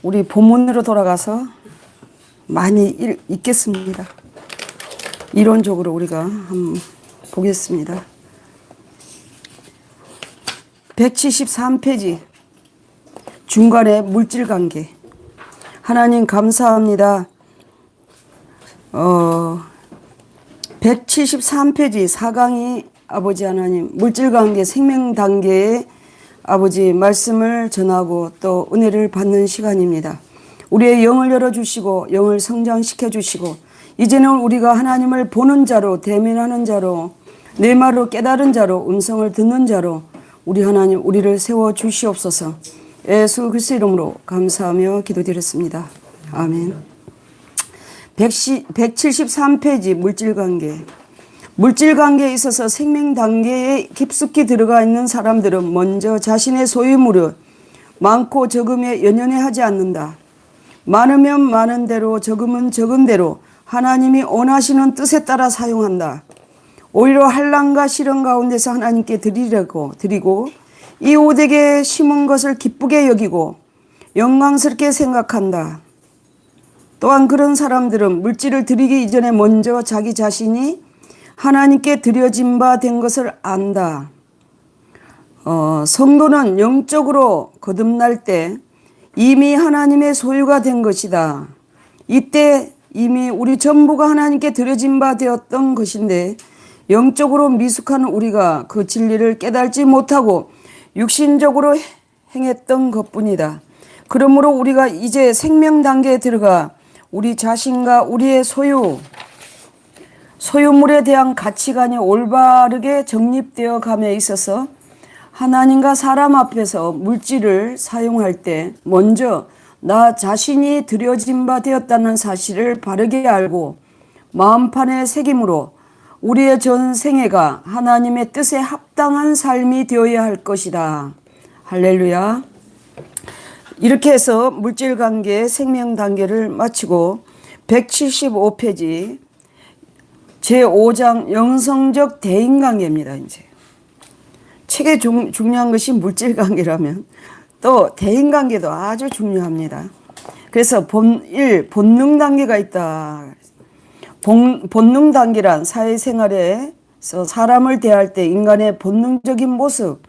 우리 본문으로 돌아가서 많이 읽겠습니다. 이론적으로 우리가 한번 보겠습니다. 173페이지 중간에 물질관계. 하나님 감사합니다. 173페이지 4강이 아버지 하나님 물질관계 생명단계의 아버지 말씀을 전하고 또 은혜를 받는 시간입니다. 우리의 영을 열어주시고 영을 성장시켜 주시고 이제는 우리가 하나님을 보는 자로 대면하는 자로 내 말로 깨달은 자로 음성을 듣는 자로 우리 하나님 우리를 세워 주시옵소서. 예수 그리스도 이름으로 감사하며 기도드렸습니다. 아멘. 173페이지 물질관계. 물질관계에 있어서 생명단계에 깊숙이 들어가 있는 사람들은 먼저 자신의 소유물을 많고 적음에 연연해 하지 않는다. 많으면 많은 대로 적으면 적은 대로 하나님이 원하시는 뜻에 따라 사용한다. 오히려 환난과 시련 가운데서 하나님께 드리고 이 오덱에 심은 것을 기쁘게 여기고 영광스럽게 생각한다. 또한 그런 사람들은 물질을 드리기 이전에 먼저 자기 자신이 하나님께 드려진 바 된 것을 안다. 성도는 영적으로 거듭날 때 이미 하나님의 소유가 된 것이다. 이때 이미 우리 전부가 하나님께 드려진 바 되었던 것인데 영적으로 미숙한 우리가 그 진리를 깨달지 못하고 육신적으로 행했던 것뿐이다. 그러므로 우리가 이제 생명 단계에 들어가 우리 자신과 우리의 소유물에 대한 가치관이 올바르게 정립되어 감에 있어서 하나님과 사람 앞에서 물질을 사용할 때 먼저 나 자신이 드려진 바 되었다는 사실을 바르게 알고 마음판에 새김으로 우리의 전 생애가 하나님의 뜻에 합당한 삶이 되어야 할 것이다. 할렐루야. 이렇게 해서 물질관계 생명 단계를 마치고 175페이지 제5장 영성적 대인관계입니다. 이제 책에 중요한 것이 물질관계라면 또 대인관계도 아주 중요합니다. 그래서 본능 단계가 있다. 본능 단계란 사회생활에서 사람을 대할 때 인간의 본능적인 모습,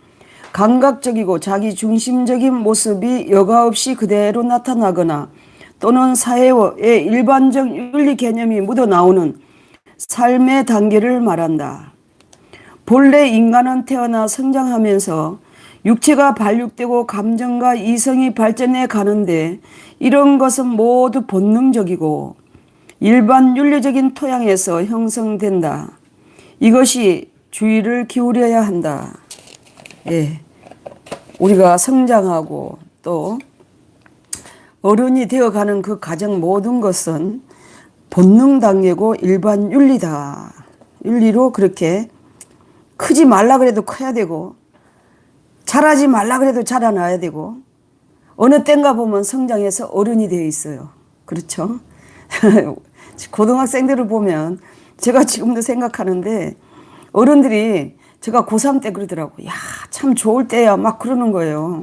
감각적이고 자기중심적인 모습이 여과 없이 그대로 나타나거나 또는 사회의 일반적 윤리 개념이 묻어나오는 삶의 단계를 말한다. 본래 인간은 태어나 성장하면서 육체가 발육되고 감정과 이성이 발전해 가는데 이런 것은 모두 본능적이고 일반 윤리적인 토양에서 형성된다. 이것이 주의를 기울여야 한다. 예, 우리가 성장하고 또 어른이 되어가는 그 과정 모든 것은 본능 단계고 일반 윤리다. 윤리로 그렇게 크지 말라 그래도 커야 되고 자라지 말라 그래도 자라나야 되고 어느 때인가 보면 성장해서 어른이 되어 있어요. 그렇죠? 고등학생들을 보면 제가 지금도 생각하는데 어른들이 제가 고3 때 그러더라고. 야, 참 좋을 때야 막 그러는 거예요.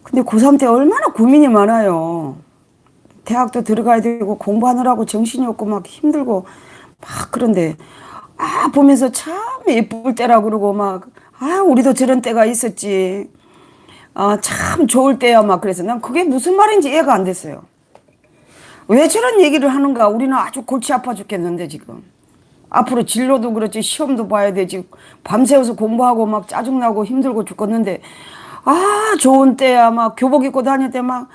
근데 고3 때 얼마나 고민이 많아요. 대학도 들어가야 되고 공부하느라고 정신이 없고 막 힘들고 막 그런데 보면서 참 예쁠 때라 그러고 막 우리도 저런 때가 있었지. 참 좋을 때야 막 그래서 난 그게 무슨 말인지 이해가 안 됐어요. 왜 저런 얘기를 하는가. 우리는 아주 골치 아파 죽겠는데 지금. 앞으로 진로도 그렇지 시험도 봐야 되지. 밤새워서 공부하고 막 짜증나고 힘들고 죽겠는데 좋은 때야 막 교복 입고 다닐 때 막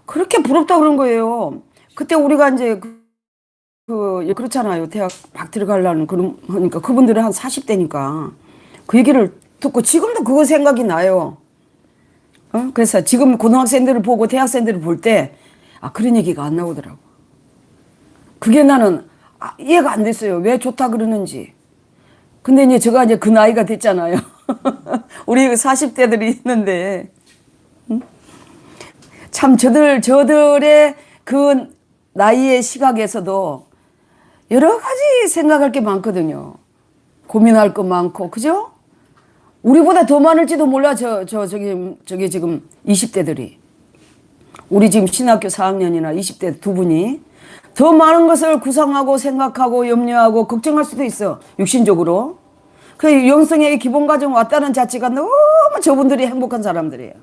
그렇게 부럽다 그런 거예요. 그때 우리가 이제 그렇잖아요. 대학 막 들어가려는 그러니까 그분들은 한 40대니까 그 얘기를 듣고 지금도 그거 생각이 나요. 그래서 지금 고등학생들을 보고 대학생들을 볼 때 그런 얘기가 안 나오더라고. 그게 나는 이해가 안 됐어요. 왜 좋다 그러는지. 근데 이제 제가 이제 그 나이가 됐잖아요. 우리 40대들이 있는데 참 저들의 그 나이의 시각에서도 여러 가지 생각할 게 많거든요. 고민할 거 많고, 그죠? 우리보다 더 많을지도 몰라, 저기 지금 20대들이. 우리 지금 신학교 4학년이나 20대 두 분이 더 많은 것을 구상하고 생각하고 염려하고 걱정할 수도 있어. 육신적으로. 그 영성의 기본 과정 왔다는 자체가 너무 저분들이 행복한 사람들이에요.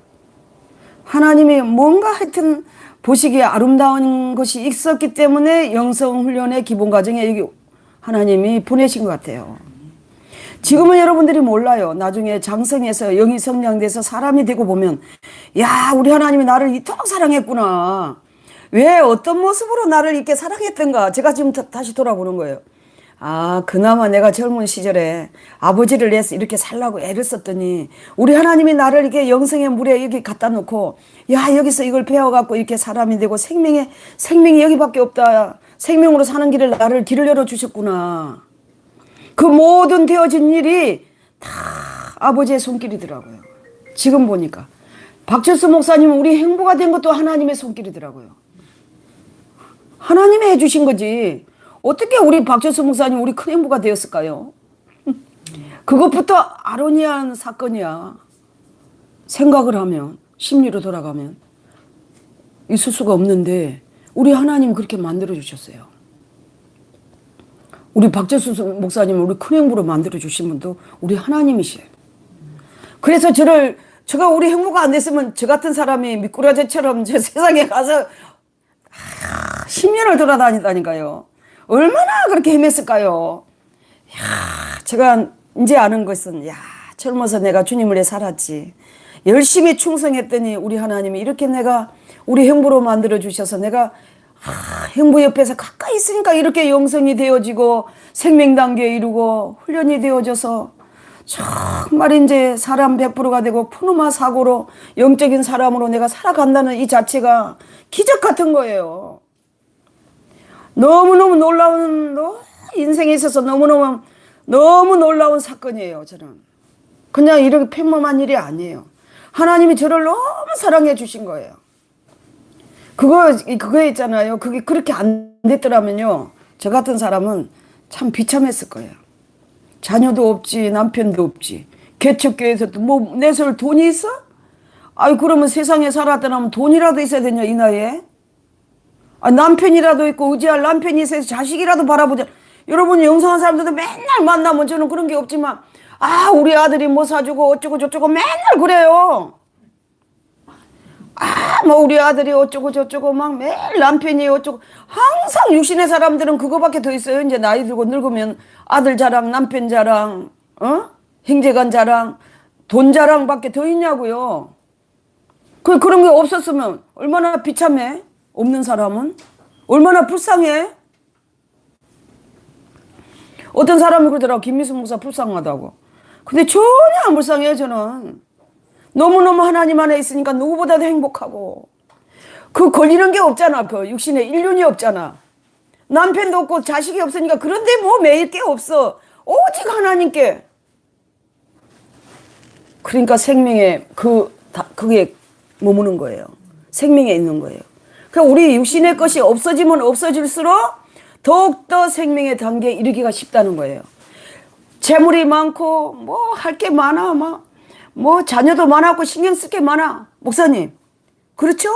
하나님이 뭔가 하여튼 보시기에 아름다운 것이 있었기 때문에 영성 훈련의 기본 과정에 하나님이 보내신 것 같아요. 지금은 여러분들이 몰라요. 나중에 장성해서 영이 성장돼서 사람이 되고 보면 야, 우리 하나님이 나를 이토록 사랑했구나. 왜 어떤 모습으로 나를 이렇게 사랑했던가. 제가 지금 다시 돌아보는 거예요. 아, 그나마 내가 젊은 시절에 아버지를 위해서 이렇게 살라고 애를 썼더니 우리 하나님이 나를 이렇게 영성의 물에 여기 갖다 놓고 야, 여기서 이걸 배워갖고 이렇게 사람이 되고 생명이 여기밖에 없다. 생명으로 사는 길을 나를 길을 열어주셨구나. 그 모든 되어진 일이 다 아버지의 손길이더라고요. 지금 보니까. 박철수 목사님은 우리 행보가 된 것도 하나님의 손길이더라고요. 하나님이 해주신 거지. 어떻게 우리 박철수 목사님 우리 큰 행보가 되었을까요? 그것부터 아로니안 사건이야. 생각을 하면, 심리로 돌아가면 있을 수가 없는데 우리 하나님 그렇게 만들어 주셨어요. 우리 박철수 목사님을 우리 큰 행보로 만들어 주신 분도 우리 하나님이시에요. 그래서 제가 우리 행보가 안 됐으면 저 같은 사람이 미꾸라지처럼 저 세상에 가서 10년을 돌아다니다니까요. 얼마나 그렇게 헤맸을까요? 제가 이제 아는 것은 젊어서 내가 주님을 위해 살았지. 열심히 충성했더니 우리 하나님이 이렇게 내가 우리 행보로 만들어 주셔서 내가 행보 옆에서 가까이 있으니까 이렇게 영성이 되어지고 생명 단계에 이루고 훈련이 되어져서 정말 이제 사람 100%가 되고 푸르마 사고로 영적인 사람으로 내가 살아간다는 이 자체가 기적 같은 거예요. 너무너무 놀라운 인생에 있어서 너무너무 놀라운 사건이에요. 저는 그냥 이렇게 평범한 일이 아니에요. 하나님이 저를 너무 사랑해 주신 거예요. 그거 있잖아요. 그게 그렇게 안 됐더라면요, 저 같은 사람은 참 비참했을 거예요. 자녀도 없지, 남편도 없지, 개척교회에서도 뭐 내설 돈이 있어? 아이, 그러면 세상에 살았더라면 돈이라도 있어야 되냐, 이 나이에? 아, 남편이라도 있고 의지할 남편이 있어서 자식이라도 바라보자. 여러분, 영성한 사람들도 맨날 만나면 저는 그런 게 없지만 우리 아들이 뭐 사주고 어쩌고 저쩌고 맨날 그래요. 뭐 우리 아들이 어쩌고 저쩌고 막 매일 남편이 어쩌고. 항상 육신의 사람들은 그거밖에 더 있어요. 이제 나이 들고 늙으면 아들 자랑, 남편 자랑, 형제간 자랑, 돈 자랑밖에 더 있냐고요. 그런 게 없었으면 얼마나 비참해. 없는 사람은 얼마나 불쌍해. 어떤 사람은 그러더라고. 김미수 목사 불쌍하다고. 근데 전혀 안 불쌍해요. 저는 너무너무 하나님 안에 있으니까 누구보다도 행복하고, 그 걸리는 게 없잖아. 그 육신에 일륜이 없잖아. 남편도 없고 자식이 없으니까. 그런데 뭐 매일 게 없어. 오직 하나님께. 그러니까 생명에 그게 머무는 거예요. 생명에 있는 거예요. 그러니까 우리 육신의 것이 없어지면 없어질수록 더욱더 생명의 단계에 이르기가 쉽다는 거예요. 재물이 많고 뭐 할 게 많아, 뭐 자녀도 많았고 신경 쓸 게 많아. 목사님, 그렇죠?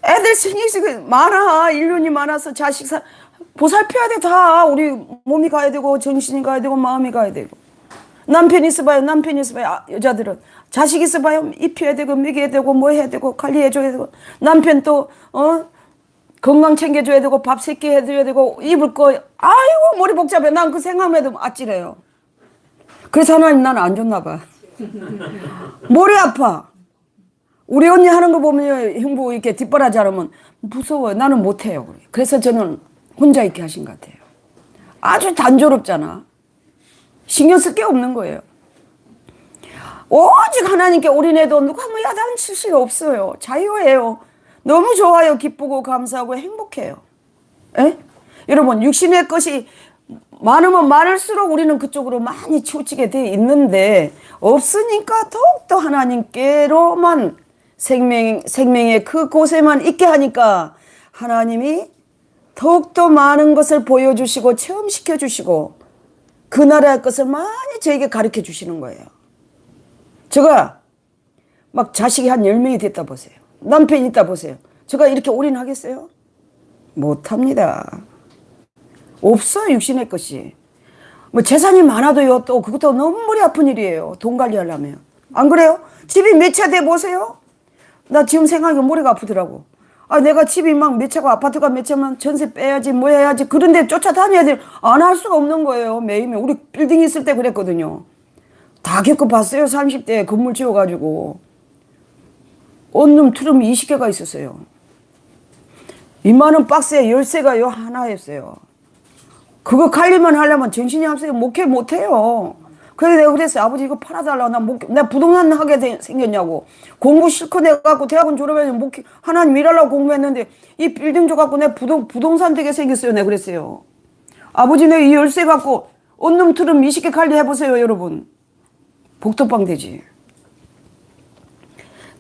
애들 신경 쓸 게 많아. 인륜이 많아서 자식 보살펴야 돼. 다 우리 몸이 가야 되고 정신이 가야 되고 마음이 가야 되고. 남편 있어봐요. 여자들은 자식 있어봐요. 입혀야 되고 먹여야 되고 뭐 해야 되고 관리해줘야 되고, 남편 또 건강 챙겨줘야 되고 밥 새끼 해줘야 되고 입을 거. 아이고 머리 복잡해. 난 그 생각만 해도 아찔해요. 그래서 하나님 나는 안 줬나 봐. 머리 아파. 우리 언니 하는 거 보면 형부 이렇게 뒷바라지 하면 무서워요. 나는 못해요. 그래서 저는 혼자 있게 하신 것 같아요. 아주 단조롭잖아. 신경 쓸 게 없는 거예요. 오직 하나님께 올인해도 누가 뭐 야단칠 수 없어요. 자유예요. 너무 좋아요. 기쁘고 감사하고 행복해요. 에? 여러분, 육신의 것이 많으면 많을수록 우리는 그쪽으로 많이 치우치게 돼 있는데, 없으니까 더욱더 하나님께로만 생명의 그곳에만 있게 하니까 하나님이 더욱더 많은 것을 보여주시고 체험시켜 주시고 그 나라의 것을 많이 저에게 가르쳐 주시는 거예요. 제가 막 자식이 한 10명이 됐다 보세요. 남편이 있다 보세요. 제가 이렇게 올인하겠어요? 못합니다. 없어요, 육신의 것이. 뭐 재산이 많아도요, 또 그것도 너무 머리 아픈 일이에요. 돈 관리하려면. 안 그래요? 집이 몇 채 돼 보세요? 나 지금 생각하니까 머리가 아프더라고. 아, 내가 집이 막 몇 채고 아파트가 몇 채면 전세 빼야지 뭐 해야지 그런데 쫓아다녀야 돼. 안 할 수가 없는 거예요. 매일매일. 우리 빌딩 있을 때 그랬거든요. 다 겪어봤어요. 30대에 건물 지어가지고. 온룸 투룸이 20개가 있었어요. 이만한 박스에 열쇠가요 하나였어요. 그거 관리만 하려면 정신이 없어요. 목회 못해요. 그래서 내가 그랬어요. 아버지 이거 팔아달라고. 내가 부동산 하게 생겼냐고. 공부 실컷 해갖고 대학원 졸업해서 목회, 하나님 일하려고 공부했는데 이 빌딩 줘갖고 내 부동산 되게 생겼어요. 내가 그랬어요. 아버지 내가 이 열쇠 갖고 온룸 투룸 20개 관리해보세요 여러분. 복덕방 되지.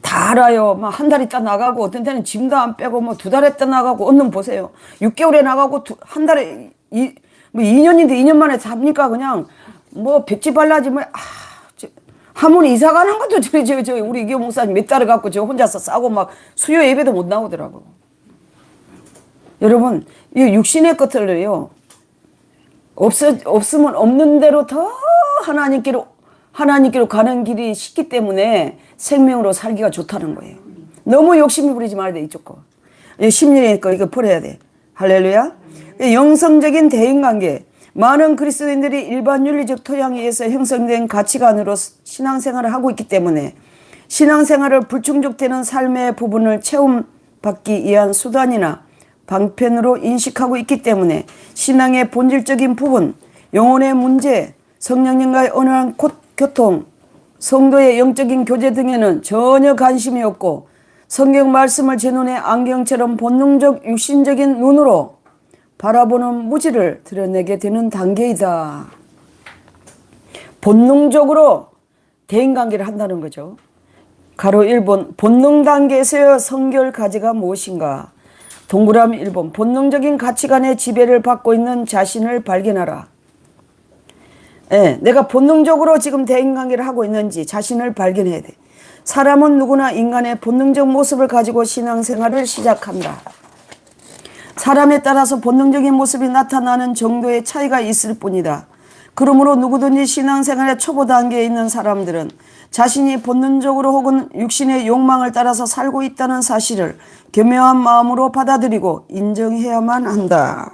다 알아요. 막 한 달 있다 나가고 어떤 때는 짐도 안 빼고 뭐 2달 있다 나가고 온룸 보세요. 6개월에 나가고 한 달에 뭐 2년인데 2년 만에 잡니까 그냥 뭐 백지 발라지 뭐 한번 이사 가는 것도 저 우리 이교 목사님 몇 달을 갖고 저 혼자서 싸고 막 수요 예배도 못 나오더라고. 여러분 이 육신의 것들을요 없으면 없는 대로 더 하나님께로 가는 길이 쉽기 때문에 생명으로 살기가 좋다는 거예요. 너무 욕심이 부리지 말아야 돼. 이쪽 거 심리의 거 이거 풀어야 돼. 할렐루야. 영성적인 대인관계. 많은 그리스도인들이 일반 윤리적 토양에 의해서 형성된 가치관으로 신앙생활을 하고 있기 때문에 신앙생활을 불충족되는 삶의 부분을 채움받기 위한 수단이나 방편으로 인식하고 있기 때문에 신앙의 본질적인 부분, 영혼의 문제, 성령님과의 언어한 교통, 성도의 영적인 교제 등에는 전혀 관심이 없고 성경 말씀을 제 눈에 안경처럼 본능적 육신적인 눈으로 바라보는 무지를 드러내게 되는 단계이다. 본능적으로 대인관계를 한다는 거죠. 가로 1번 본능 단계에서의 성결 가치가 무엇인가. 동그라미 1번 본능적인 가치관의 지배를 받고 있는 자신을 발견하라. 네, 내가 본능적으로 지금 대인관계를 하고 있는지 자신을 발견해야 돼. 사람은 누구나 인간의 본능적 모습을 가지고 신앙생활을 시작한다. 사람에 따라서 본능적인 모습이 나타나는 정도의 차이가 있을 뿐이다. 그러므로 누구든지 신앙생활의 초보 단계에 있는 사람들은 자신이 본능적으로 혹은 육신의 욕망을 따라서 살고 있다는 사실을 교묘한 마음으로 받아들이고 인정해야만 한다.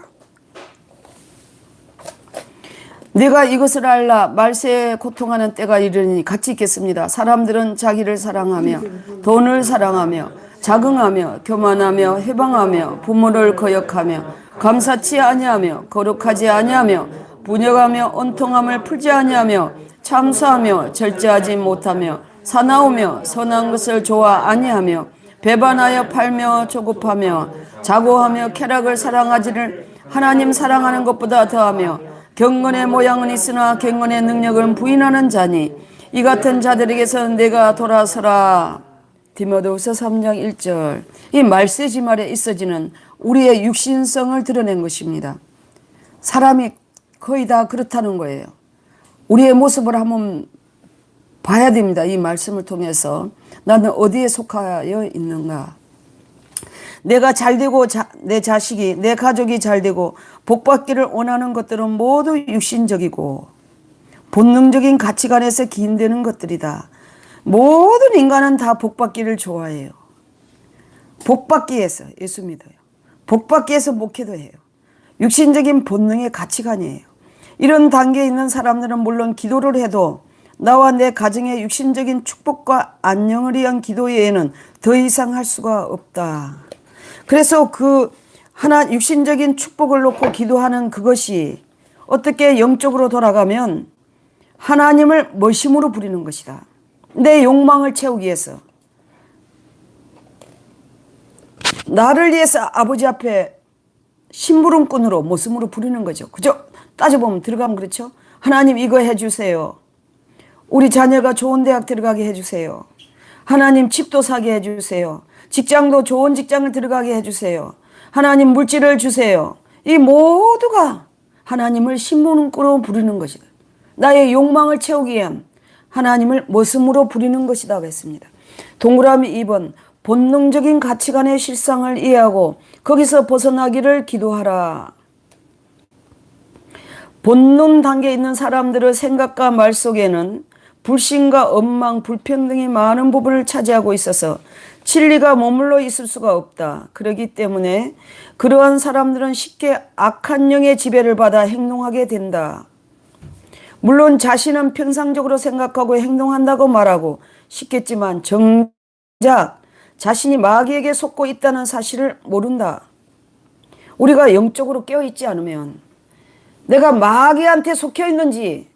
내가 이것을 알라 말세에 고통하는 때가 이르니 같이 있겠습니다. 사람들은 자기를 사랑하며 돈을 사랑하며 자긍하며 교만하며 해방하며 부모를 거역하며 감사치 아니하며 거룩하지 아니하며 분역하며 온통함을 풀지 아니하며 참수하며 절제하지 못하며 사나우며 선한 것을 좋아 아니하며 배반하여 팔며 조급하며 자고하며 쾌락을 사랑하지를 하나님 사랑하는 것보다 더하며 경건의 모양은 있으나 경건의 능력을 부인하는 자니 이 같은 자들에게서 내가 돌아서라. 디모데후서 3장 1절. 이 말세지 말에 있어지는 우리의 육신성을 드러낸 것입니다. 사람이 거의 다 그렇다는 거예요. 우리의 모습을 한번 봐야 됩니다. 이 말씀을 통해서 나는 어디에 속하여 있는가. 내가 잘되고 내 자식이 내 가족이 잘되고 복받기를 원하는 것들은 모두 육신적이고 본능적인 가치관에서 기인되는 것들이다. 모든 인간은 다 복받기를 좋아해요. 복받기에서 예수 믿어요. 복받기에서 목회도 해요. 육신적인 본능의 가치관이에요. 이런 단계에 있는 사람들은 물론 기도를 해도 나와 내 가정의 육신적인 축복과 안녕을 위한 기도 외에는 더 이상 할 수가 없다. 그래서 그 하나 육신적인 축복을 놓고 기도하는 그것이 어떻게 영적으로 돌아가면 하나님을 머심으로 부리는 것이다. 내 욕망을 채우기 위해서 나를 위해서 아버지 앞에 심부름꾼으로 모습으로 부리는 거죠. 그죠? 따져보면 들어가면 그렇죠. 하나님 이거 해주세요. 우리 자녀가 좋은 대학 들어가게 해주세요. 하나님 집도 사게 해주세요. 직장도 좋은 직장을 들어가게 해주세요. 하나님 물질을 주세요. 이 모두가 하나님을 심부름꾼으로 부리는 것이다. 나의 욕망을 채우기 위한 하나님을 모습으로 부리는 것이다 했습니다. 동그라미 2번 본능적인 가치관의 실상을 이해하고 거기서 벗어나기를 기도하라. 본능 단계에 있는 사람들의 생각과 말 속에는 불신과 엉망, 불평등이 많은 부분을 차지하고 있어서 진리가 머물러 있을 수가 없다. 그렇기 때문에 그러한 사람들은 쉽게 악한 영의 지배를 받아 행동하게 된다. 물론 자신은 평상적으로 생각하고 행동한다고 말하고 싶겠지만 정작 자신이 마귀에게 속고 있다는 사실을 모른다. 우리가 영적으로 깨어있지 않으면 내가 마귀한테 속혀 있는지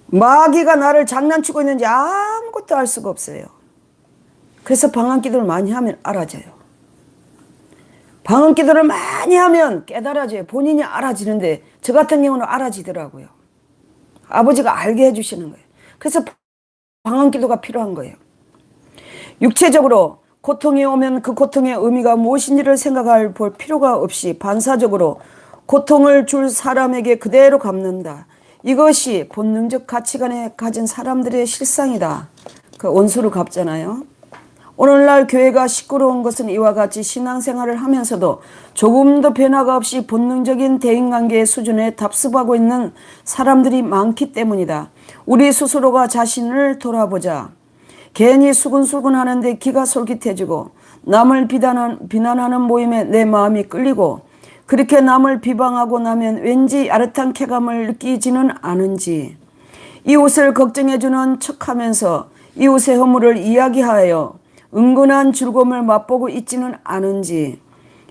마귀가 나를 장난치고 있는지 아무것도 알 수가 없어요. 그래서 방언기도를 많이 하면 알아져요. 방언기도를 많이 하면 깨달아져요. 본인이 알아지는데 저 같은 경우는 알아지더라고요. 아버지가 알게 해주시는 거예요. 그래서 방언기도가 필요한 거예요. 육체적으로 고통이 오면 그 고통의 의미가 무엇인지를 생각할 볼 필요가 없이 반사적으로 고통을 줄 사람에게 그대로 갚는다. 이것이 본능적 가치관에 가진 사람들의 실상이다. 그 원수를 갚잖아요. 오늘날 교회가 시끄러운 것은 이와 같이 신앙생활을 하면서도 조금도 변화가 없이 본능적인 대인관계의 수준에 답습하고 있는 사람들이 많기 때문이다. 우리 스스로가 자신을 돌아보자. 괜히 수근수근 하는데 기가 솔깃해지고 남을 비난하는 모임에 내 마음이 끌리고 그렇게 남을 비방하고 나면 왠지 야릇한 쾌감을 느끼지는 않은지, 이웃을 걱정해주는 척하면서 이웃의 허물을 이야기하여 은근한 즐거움을 맛보고 있지는 않은지,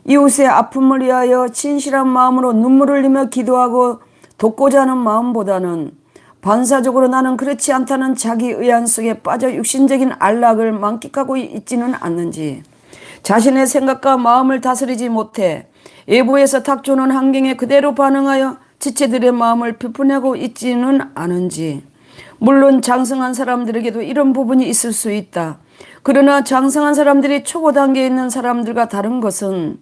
이웃의 아픔을 위하여 진실한 마음으로 눈물을 흘리며 기도하고 돕고자 하는 마음보다는 반사적으로 나는 그렇지 않다는 자기 의한 속에 빠져 육신적인 안락을 만끽하고 있지는 않는지, 자신의 생각과 마음을 다스리지 못해 외부에서 닥쳐오는 환경에 그대로 반응하여 지체들의 마음을 펴내고 있지는 않은지. 물론 장성한 사람들에게도 이런 부분이 있을 수 있다. 그러나 장성한 사람들이 초보 단계에 있는 사람들과 다른 것은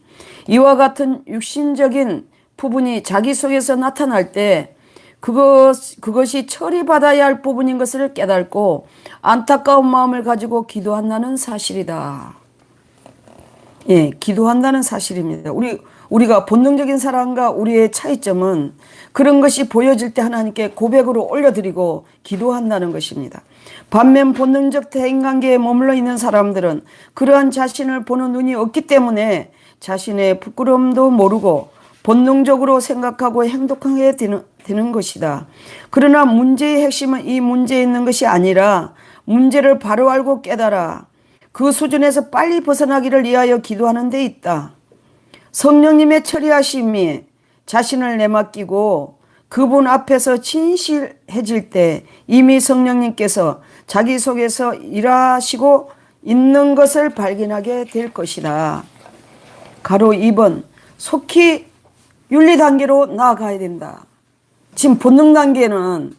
이와 같은 육신적인 부분이 자기 속에서 나타날 때 그것이 처리받아야 할 부분인 것을 깨닫고 안타까운 마음을 가지고 기도한다는 사실이다. 예, 기도한다는 사실입니다. 우리가 본능적인 사람과 우리의 차이점은 그런 것이 보여질 때 하나님께 고백으로 올려드리고 기도한다는 것입니다. 반면 본능적 대인관계에 머물러 있는 사람들은 그러한 자신을 보는 눈이 없기 때문에 자신의 부끄러움도 모르고 본능적으로 생각하고 행동하게 되는 것이다. 그러나 문제의 핵심은 이 문제에 있는 것이 아니라 문제를 바로 알고 깨달아 그 수준에서 빨리 벗어나기를 위하여 기도하는 데 있다. 성령님의 처리하심이 자신을 내맡기고 그분 앞에서 진실해질 때 이미 성령님께서 자기 속에서 일하시고 있는 것을 발견하게 될 것이다. 가로 2번 속히 윤리 단계로 나아가야 된다. 지금 본능 단계는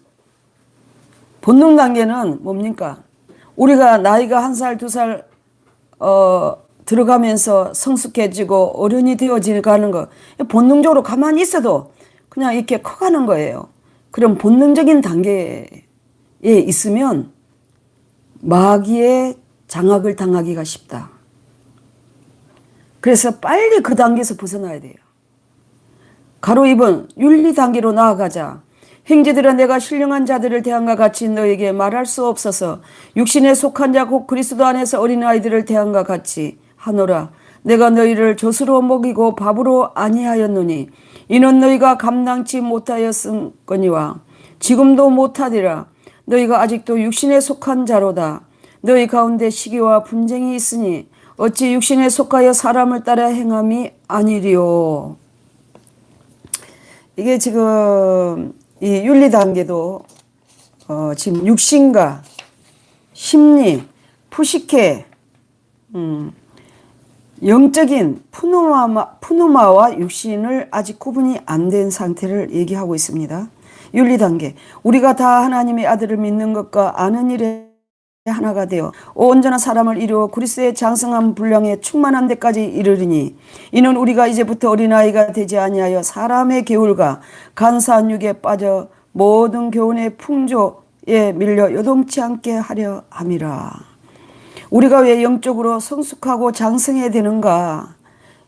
뭡니까? 우리가 나이가 1살, 2살 들어가면서 성숙해지고 어른이 되어지는 거 본능적으로 가만히 있어도 그냥 이렇게 커가는 거예요. 그럼 본능적인 단계에 있으면 마귀의 장악을 당하기가 쉽다. 그래서 빨리 그 단계에서 벗어나야 돼요. 가로 2번 윤리 단계로 나아가자. 형제들아 내가 신령한 자들을 대함과 같이 너에게 말할 수 없어서 육신에 속한 자 곧 그리스도 안에서 어린아이들을 대함과 같이 하노라. 내가 너희를 젖으로 먹이고 밥으로 아니하였노니 이는 너희가 감당치 못하였음거니와 지금도 못하리라. 너희가 아직도 육신에 속한 자로다. 너희 가운데 시기와 분쟁이 있으니 어찌 육신에 속하여 사람을 따라 행함이 아니리요. 이게 지금 이 윤리 단계도 지금 육신과 심리, 푸시케, 영적인 푸노마와 육신을 아직 구분이 안 된 상태를 얘기하고 있습니다. 윤리 단계, 우리가 다 하나님의 아들을 믿는 것과 아는 일에 하나가 되어 온전한 사람을 이루어 그리스도의 장성한 분량에 충만한 데까지 이르리니 이는 우리가 이제부터 어린아이가 되지 아니하여 사람의 계율과 간사한 육에 빠져 모든 교훈의 풍조에 밀려 요동치 않게 하려 함이라. 우리가 왜 영적으로 성숙하고 장성해야 되는가?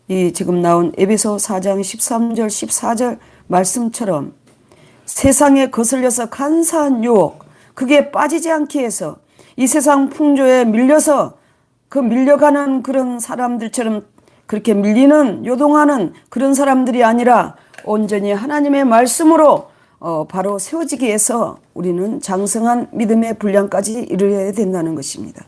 이 지금 나온 에베소 4장 13절 14절 말씀처럼 세상에 거슬려서 간사한 유혹, 그게 빠지지 않기 위해서 이 세상 풍조에 밀려서 그 밀려가는 그런 사람들처럼 그렇게 밀리는 요동하는 그런 사람들이 아니라 온전히 하나님의 말씀으로 바로 세워지기 위해서 우리는 장성한 믿음의 분량까지 이르러야 된다는 것입니다.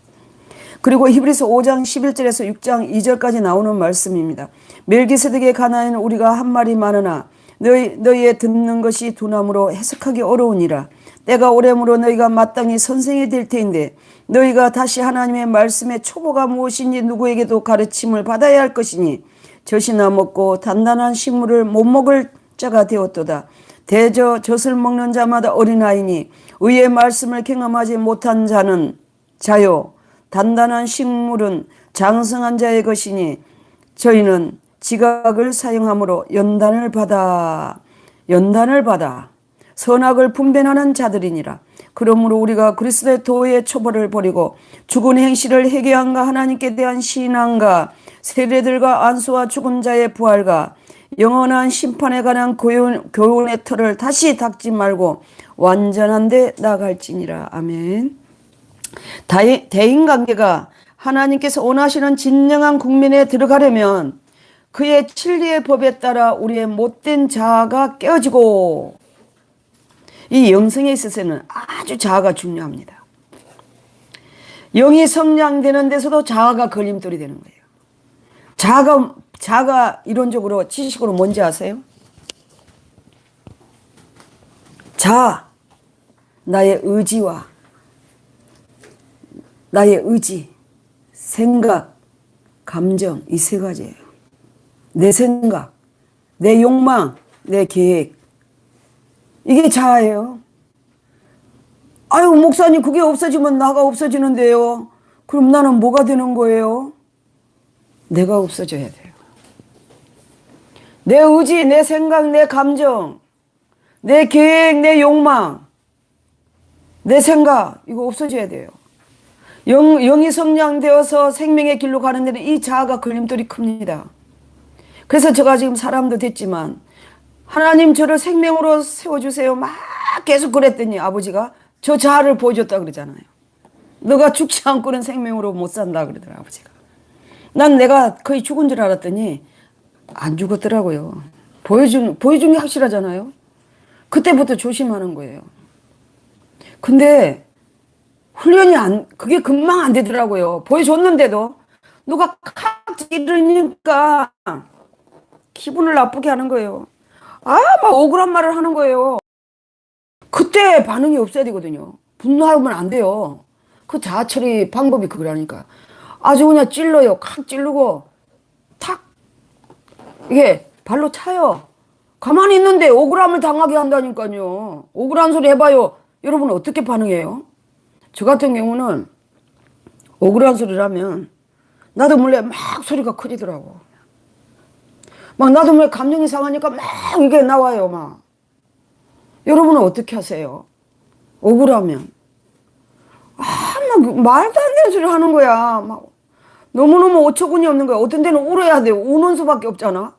그리고 히브리서 5장 11절에서 6장 2절까지 나오는 말씀입니다. 멜기세덱의 가나에는 우리가 한 말이 많으나 너희의 듣는 것이 두나무로 해석하기 어려우니라. 때가 오래므로 너희가 마땅히 선생이 될 터인데 너희가 다시 하나님의 말씀의 초보가 무엇인지 누구에게도 가르침을 받아야 할 것이니 젖이나 먹고 단단한 식물을 못 먹을 자가 되었도다. 대저 젖을 먹는 자마다 어린아이니 의의 말씀을 경험하지 못한 자요 단단한 식물은 장성한 자의 것이니 저희는 지각을 사용함으로 연단을 받아 선악을 분별하는 자들이니라. 그러므로 우리가 그리스도의 도의 초벌을 버리고 죽은 행실을 회개함과 하나님께 대한 신앙과 세례들과 안수와 죽은 자의 부활과 영원한 심판에 관한 교훈의 틀을 다시 닦지 말고 완전한 데 나갈지니라. 아멘. 대인관계가 하나님께서 원하시는 진정한 국민에 들어가려면 그의 진리의 법에 따라 우리의 못된 자아가 깨어지고, 이 영성에 있어서는 아주 자아가 중요합니다. 영이 성장되는 데서도 자아가 걸림돌이 되는 거예요. 자아가 이론적으로 지식으로 뭔지 아세요? 자아, 나의 의지와 나의 의지, 생각, 감정, 이 세 가지예요. 내 생각, 내 욕망, 내 계획, 이게 자아예요. 아유, 목사님, 그게 없어지면 나가 없어지는데요. 그럼 나는 뭐가 되는 거예요? 내가 없어져야 돼요. 내 의지, 내 생각, 내 감정, 내 계획, 내 욕망, 내 생각, 이거 없어져야 돼요. 영이 성장되어서 생명의 길로 가는 데는 이 자아가 걸림돌이 큽니다. 그래서 제가 지금 사람도 됐지만 하나님 저를 생명으로 세워주세요 막 계속 그랬더니 아버지가 저 자아를 보여줬다 그러잖아요. 너가 죽지 않고는 생명으로 못 산다 그러더라고요. 아버지가. 난 내가 거의 죽은 줄 알았더니 안 죽었더라고요. 보여준 게 확실하잖아요. 그때부터 조심하는 거예요. 근데 훈련이 그게 금방 안 되더라고요. 보여줬는데도 누가 칵 이러니까 기분을 나쁘게 하는 거예요. 막 억울한 말을 하는 거예요. 그때 반응이 없어야 되거든요. 분노하면 안 돼요. 그 자아 처리 방법이 그거라니까. 아주 그냥 찔러요. 칵 찌르고 탁 이게 발로 차요. 가만히 있는데 억울함을 당하게 한다니까요. 억울한 소리 해봐요. 여러분 어떻게 반응해요? 저 같은 경우는 억울한 소리를 하면 나도 몰래 막 소리가 커지더라고. 막 나도 몰래 감정이 상하니까 막 이게 나와요. 막. 여러분은 어떻게 하세요? 억울하면 막 말도 안 되는 소리를 하는 거야. 막 너무너무 어처구니 없는 거야. 어떤 데는 울어야 돼요. 우는 수밖에 없잖아.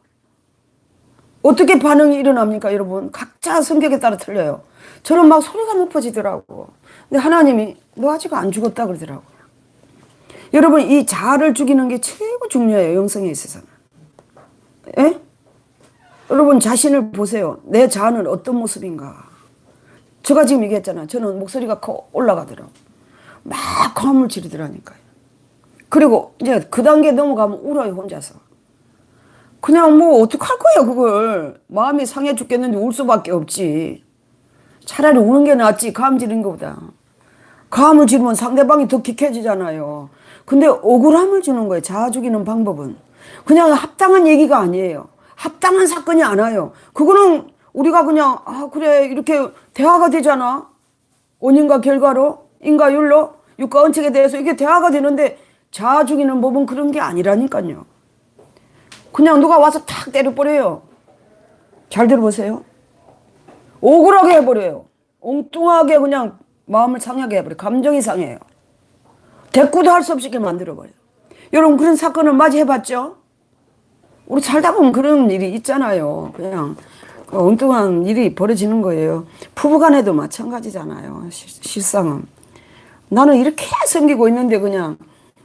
어떻게 반응이 일어납니까, 여러분? 각자 성격에 따라 틀려요. 저는 막 소리가 높아지더라고. 근데 하나님이 너 아직 안 죽었다 그러더라고요. 여러분, 이 자아를 죽이는 게 최고 중요해요, 영성에 있어서는. 예? 여러분 자신을 보세요. 내 자아는 어떤 모습인가. 제가 지금 얘기했잖아요. 저는 목소리가 올라가더라고. 막 고함을 지르더라니까요. 그리고 이제 그 단계 넘어가면 울어요, 혼자서. 그냥 뭐 어떡할 거야, 그걸. 마음이 상해 죽겠는데 울 수밖에 없지. 차라리 우는 게 낫지, 감 지르는 것보다. 감을 지르면 상대방이 더 격해지잖아요. 근데 억울함을 주는 거예요, 자아 죽이는 방법은. 그냥 합당한 얘기가 아니에요. 합당한 사건이 안 와요. 그거는 우리가 그냥 그래 이렇게 대화가 되잖아. 원인과 결과로, 인과율로, 육과 원칙에 대해서 이게 대화가 되는데 자아 죽이는 법은 그런 게 아니라니까요. 그냥 누가 와서 탁 때려버려요. 잘 들어보세요. 억울하게 해버려요. 엉뚱하게 그냥 마음을 상하게 해버려요. 감정이 상해요. 대꾸도 할 수 없게 만들어버려요. 여러분 그런 사건을 맞이해봤죠? 우리 살다 보면 그런 일이 있잖아요. 그냥 엉뚱한 일이 벌어지는 거예요. 부부간에도 마찬가지잖아요. 실상은. 나는 이렇게 섬기고 있는데 그냥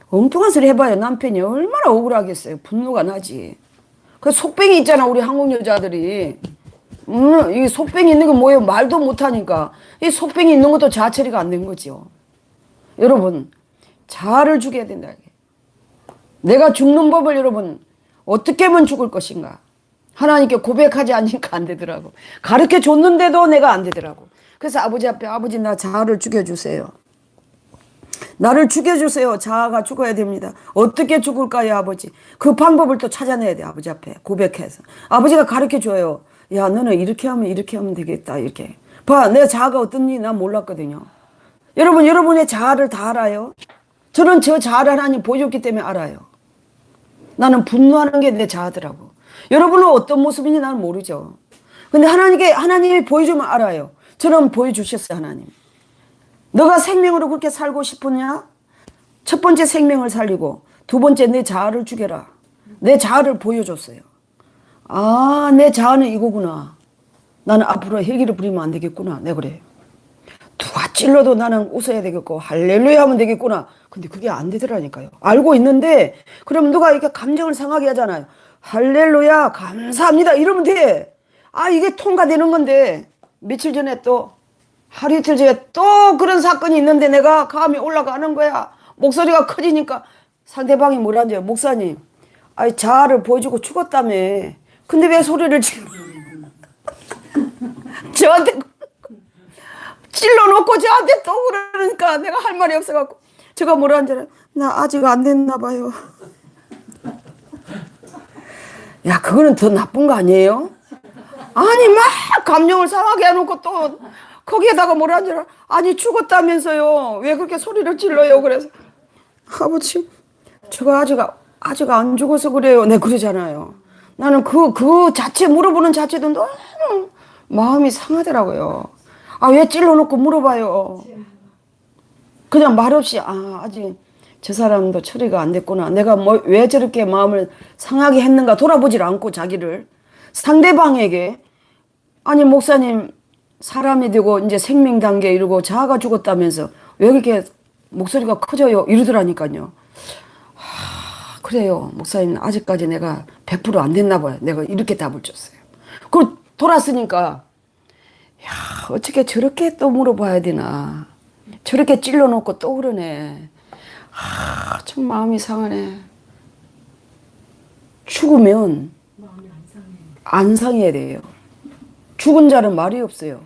엉뚱한 소리 해봐야 남편이 얼마나 억울하겠어요. 분노가 나지. 그 속병이 있잖아, 우리 한국 여자들이. 이 속병이 있는 건 뭐예요? 말도 못하니까. 이 속병이 있는 것도 자아 처리가 안 된 거죠. 여러분, 자아를 죽여야 된다. 내가 죽는 법을 여러분, 어떻게 하면 죽을 것인가? 하나님께 고백하지 않으니까 안 되더라고. 가르쳐 줬는데도 내가 안 되더라고. 그래서 아버지 앞에, 아버지 나 자아를 죽여주세요. 나를 죽여주세요. 자아가 죽어야 됩니다. 어떻게 죽을까요, 아버지? 그 방법을 또 찾아내야 돼, 아버지 앞에. 고백해서. 아버지가 가르쳐 줘요. 야, 너는 이렇게 하면 되겠다, 이렇게. 봐, 내 자아가 어떤지 난 몰랐거든요. 여러분, 여러분의 자아를 다 알아요? 저는 저 자아를 하나님 보여줬기 때문에 알아요. 나는 분노하는 게 내 자아더라고. 여러분은 어떤 모습인지 나는 모르죠. 근데 하나님이 보여주면 알아요. 저는 보여주셨어요, 하나님. 너가 생명으로 그렇게 살고 싶으냐? 첫 번째 생명을 살리고 두 번째 내 자아를 죽여라. 내 자아를 보여줬어요. 아, 내 자아는 이거구나. 나는 앞으로 헬기를 부리면 안 되겠구나. 내 그래. 누가 찔러도 나는 웃어야 되겠고 할렐루야 하면 되겠구나. 근데 그게 안 되더라니까요. 알고 있는데 그럼 누가 이렇게 감정을 상하게 하잖아요. 할렐루야 감사합니다 이러면 돼. 아, 이게 통과되는 건데 며칠 전에 또 하루 이틀 전에 또 그런 사건이 있는데 내가 감이 올라가는 거야. 목소리가 커지니까 상대방이 뭐라는지 목사님 아이 자아를 보여주고 죽었다며. 근데 왜 소리를 질러? 저한테 찔러놓고 저한테 또 그러니까 내가 할 말이 없어갖고 제가 뭐라는 줄 알아요? 나 아직 안 됐나 봐요. 야, 그거는 더 나쁜 거 아니에요? 아니 막 감정을 상하게 해놓고 또 거기에다가 뭐라는 줄 알아요? 아니 죽었다면서요. 왜 그렇게 소리를 질러요? 그래서 아버지 제가 아직 안 죽어서 그래요. 네 그러잖아요. 나는 그 자체 물어보는 자체도 너무 마음이 상하더라고요. 아, 왜 찔러놓고 물어봐요. 그냥 말없이 아직 저 사람도 처리가 안 됐구나. 내가 왜 저렇게 마음을 상하게 했는가 돌아보질 않고 자기를 상대방에게 아니 목사님 사람이 되고 이제 생명 단계 이러고 자아가 죽었다면서 왜 그렇게 목소리가 커져요? 이러더라니까요. 그래요. 목사님 아직까지 내가 100% 안 됐나 봐요. 내가 이렇게 답을 줬어요. 그리고 돌았으니까 야, 어떻게 저렇게 또 물어봐야 되나. 저렇게 찔러놓고 또 그러네. 참 마음이 상하네. 죽으면 안 상해야 돼요. 죽은 자는 말이 없어요.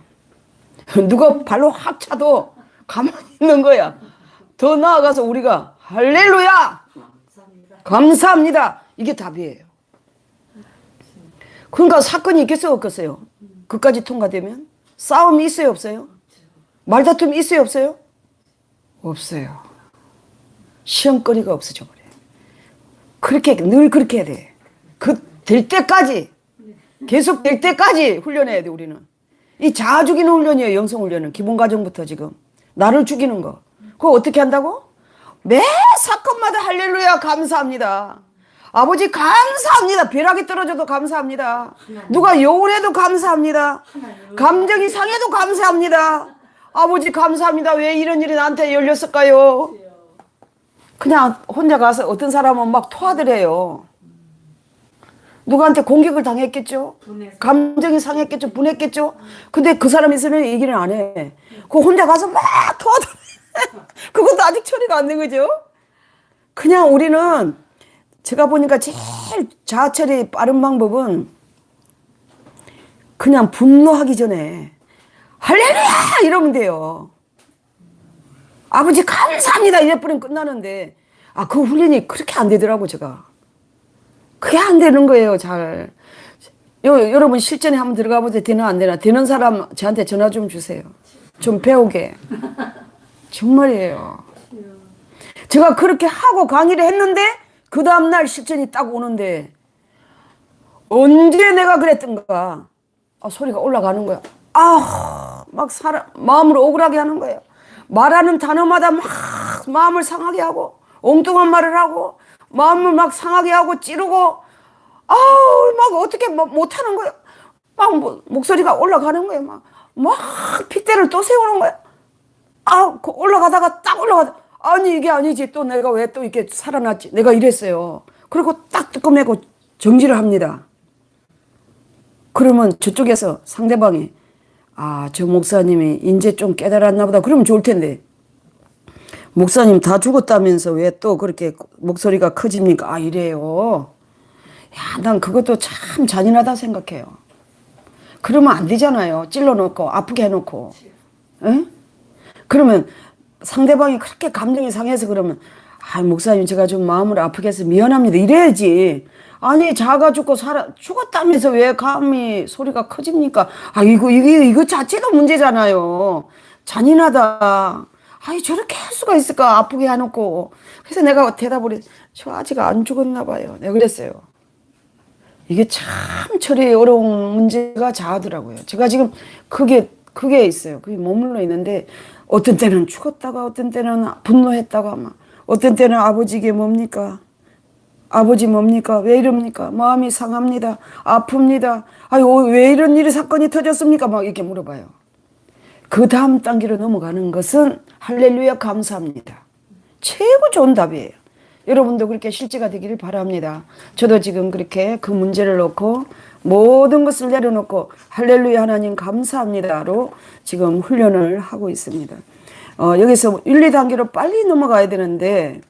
누가 발로 확 차도 가만히 있는 거야. 더 나아가서 우리가 할렐루야! 감사합니다. 이게 답이에요. 그러니까 사건이 있겠어요, 없겠어요? 그까지 통과되면? 싸움이 있어요, 없어요? 말다툼이 있어요, 없어요? 없어요. 시험거리가 없어져 버려요. 그렇게 늘 그렇게 해야 돼. 될 때까지 계속 될 때까지 훈련해야 돼. 우리는 이 자아 죽이는 훈련이에요. 영성 훈련은 기본 과정부터 지금 나를 죽이는 거. 그거 어떻게 한다고? 매 사건마다 할렐루야 감사합니다. 아버지 감사합니다. 벼락이 떨어져도 감사합니다. 누가 욕을 해도 감사합니다. 감정이 상해도 감사합니다. 아버지 감사합니다. 왜 이런 일이 나한테 열렸을까요? 그냥 혼자 가서 어떤 사람은 막 토하더래요. 누구한테 공격을 당했겠죠? 감정이 상했겠죠? 분했겠죠? 근데 그 사람 있으면 얘기를 안 해. 그 혼자 가서 막 토하더래. 그것도 아직 처리가 안 된 거죠? 그냥 우리는 제가 보니까 제일 자아 처리 빠른 방법은 그냥 분노하기 전에 할렐루야! 이러면 돼요. 아버지 감사합니다 이래버리면 끝나는데 그 훈련이 그렇게 안 되더라고 제가. 그게 안 되는 거예요 잘. 여러분 실전에 한번 들어가 보세요. 되나 안 되나. 되는 사람 저한테 전화 좀 주세요. 좀 배우게. 정말이에요. 제가 그렇게 하고 강의를 했는데 그 다음날 실전이 딱 오는데 언제 내가 그랬던가 소리가 올라가는 거야. 막 마음을 억울하게 하는 거예요. 말하는 단어마다 막 마음을 상하게 하고 엉뚱한 말을 하고 마음을 막 상하게 하고 찌르고 아우 막 어떻게 못하는 거야. 막 목소리가 올라가는 거야. 막 핏대를 또 세우는 거야. 올라가다가 딱 올라가다 아니 이게 아니지 또 내가 왜 또 이렇게 살아났지 내가 이랬어요. 그리고 딱 뜨끔하고 정지를 합니다. 그러면 저쪽에서 상대방이 저 목사님이 이제 좀 깨달았나 보다 그러면 좋을 텐데 목사님 다 죽었다면서 왜 또 그렇게 목소리가 커집니까? 이래요. 야, 난 그것도 참 잔인하다 생각해요. 그러면 안 되잖아요. 찔러놓고 아프게 해놓고. 에? 그러면 상대방이 그렇게 감정이 상해서 그러면 목사님 제가 좀 마음을 아프게 해서 미안합니다. 이래야지. 아니 자가 죽고 죽었다면서 왜 감히 소리가 커집니까? 이거 자체가 문제잖아요. 잔인하다. 저렇게 할 수가 있을까? 아프게 해놓고. 그래서 내가 대답을 했 저 아직 안 죽었나 봐요. 내가 그랬어요. 이게 참 처리 어려운 문제가 자하더라고요. 제가 지금 그게 있어요. 그게 머물러 있는데 어떤 때는 죽었다가 어떤 때는 분노했다가 어떤 때는 아버지 이게 뭡니까? 아버지 뭡니까? 왜 이럽니까? 마음이 상합니다. 아픕니다. 왜 이런 일이 사건이 터졌습니까? 이렇게 물어봐요. 그 다음 단계로 넘어가는 것은 할렐루야 감사합니다. 최고 좋은 답이에요. 여러분도 그렇게 실제가 되기를 바랍니다. 저도 지금 그렇게 그 문제를 놓고 모든 것을 내려놓고 할렐루야 하나님 감사합니다로 지금 훈련을 하고 있습니다. 여기서 1, 2단계로 빨리 넘어가야 되는데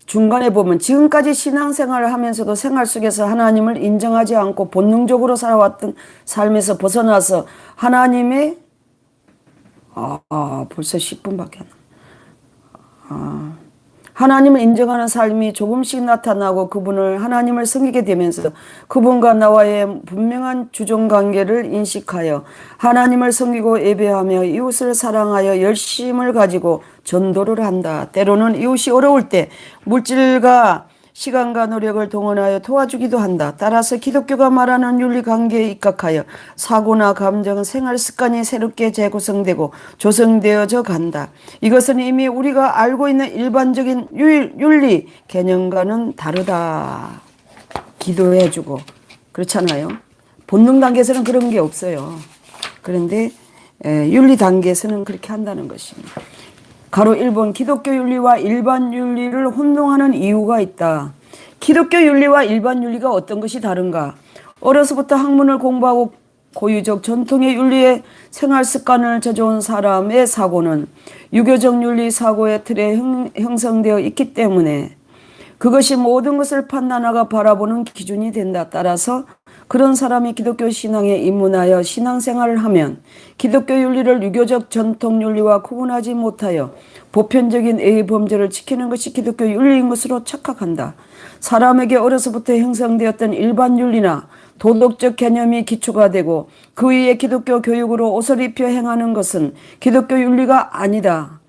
중간에 보면 지금까지 신앙생활을 하면서도 생활 속에서 하나님을 인정하지 않고 본능적으로 살아왔던 삶에서 벗어나서 하나님의 벌써 10분밖에 안 하나님을 인정하는 삶이 조금씩 나타나고 그분을 하나님을 섬기게 되면서 그분과 나와의 분명한 주종관계를 인식하여 하나님을 섬기고 예배하며 이웃을 사랑하여 열심을 가지고 전도를 한다. 때로는 이웃이 어려울 때 물질과 시간과 노력을 동원하여 도와주기도 한다. 따라서 기독교가 말하는 윤리관계에 입각하여 사고나 감정, 생활 습관이 새롭게 재구성되고 조성되어져 간다. 이것은 이미 우리가 알고 있는 일반적인 윤리 개념과는 다르다. 기도해주고 그렇잖아요. 본능 단계에서는 그런 게 없어요. 그런데 윤리 단계에서는 그렇게 한다는 것입니다. 가로 1번 기독교 윤리와 일반 윤리를 혼동하는 이유가 있다. 기독교 윤리와 일반 윤리가 어떤 것이 다른가? 어려서부터 학문을 공부하고 고유적 전통의 윤리의 생활 습관을 져온 사람의 사고는 유교적 윤리 사고의 틀에 형성되어 있기 때문에 그것이 모든 것을 판단하고 바라보는 기준이 된다. 따라서 그런 사람이 기독교 신앙에 입문하여 신앙생활을 하면 기독교 윤리를 유교적 전통 윤리와 구분하지 못하여 보편적인 예의 범죄를 지키는 것이 기독교 윤리인 것으로 착각한다. 사람에게 어려서부터 형성되었던 일반 윤리나 도덕적 개념이 기초가 되고 그 위에 기독교 교육으로 옷을 입혀 행하는 것은 기독교 윤리가 아니다.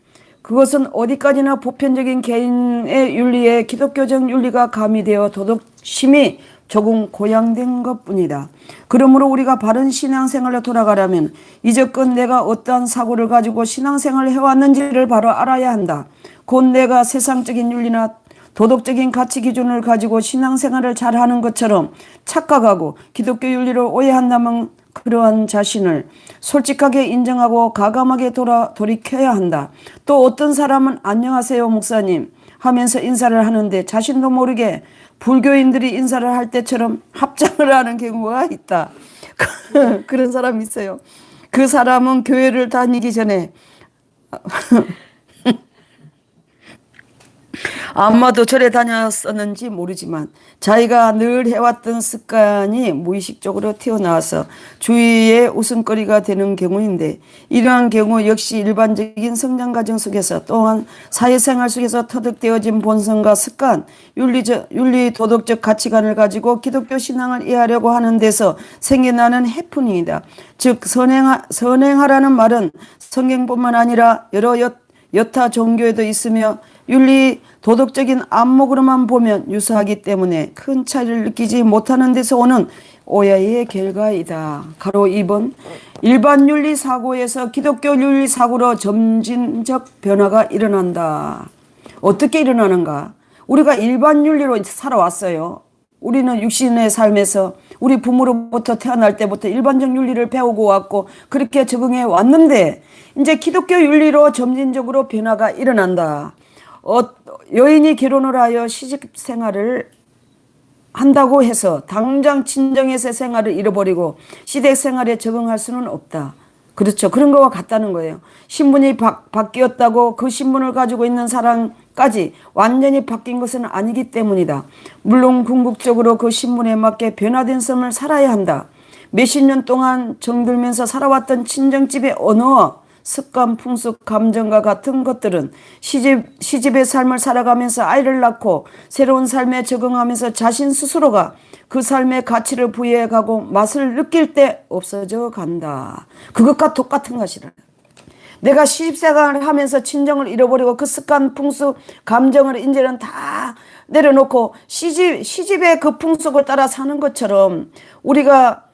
그것은 어디까지나 보편적인 개인의 윤리에 기독교적 윤리가 가미되어 도덕심이 조금 고양된 것뿐이다. 그러므로 우리가 바른 신앙생활로 돌아가려면 이제껏 내가 어떠한 사고를 가지고 신앙생활을 해왔는지를 바로 알아야 한다. 곧 내가 세상적인 윤리나 도덕적인 가치 기준을 가지고 신앙생활을 잘하는 것처럼 착각하고 기독교 윤리를 오해한다면 그러한 자신을 솔직하게 인정하고 가감하게 돌이켜야 한다. 또 어떤 사람은 안녕하세요 목사님 하면서 인사를 하는데 자신도 모르게 불교인들이 인사를 할 때처럼 합장을 하는 경우가 있다. 그런 사람이 있어요. 그 사람은 교회를 다니기 전에 아마도 절에 다녔었는지 모르지만 자기가 늘 해왔던 습관이 무의식적으로 튀어나와서 주위의 웃음거리가 되는 경우인데 이러한 경우 역시 일반적인 성장 과정 속에서 또한 사회생활 속에서 터득되어진 본성과 습관, 윤리 도덕적 가치관을 가지고 기독교 신앙을 이해하려고 하는 데서 생겨나는 해프닝이다. 즉 선행하라는 말은 성경뿐만 아니라 여러 여타 종교에도 있으며 윤리 도덕적인 안목으로만 보면 유사하기 때문에 큰 차이를 느끼지 못하는 데서 오는 오해의 결과이다. 가로 2번 일반 윤리 사고에서 기독교 윤리 사고로 점진적 변화가 일어난다. 어떻게 일어나는가? 우리가 일반 윤리로 살아왔어요. 우리는 육신의 삶에서 우리 부모로부터 태어날 때부터 일반적 윤리를 배우고 왔고 그렇게 적응해 왔는데 이제 기독교 윤리로 점진적으로 변화가 일어난다. 여인이 결혼을 하여 시집 생활을 한다고 해서 당장 친정에서 생활을 잃어버리고 시댁 생활에 적응할 수는 없다. 그렇죠. 그런 거와 같다는 거예요. 신분이 바뀌었다고 그 신분을 가지고 있는 사람까지 완전히 바뀐 것은 아니기 때문이다. 물론 궁극적으로 그 신분에 맞게 변화된 삶을 살아야 한다. 몇십 년 동안 정들면서 살아왔던 친정집의 언어, 습관, 풍습, 감정과 같은 것들은 시집의 삶을 살아가면서 아이를 낳고 새로운 삶에 적응하면서 자신 스스로가 그 삶의 가치를 부여해가고 맛을 느낄 때 없어져 간다. 그것과 똑같은 것이라. 내가 시집생활을 하면서 친정을 잃어버리고 그 습관, 풍습, 감정을 이제는 다 내려놓고 시집의 그 풍속을 따라 사는 것처럼 우리가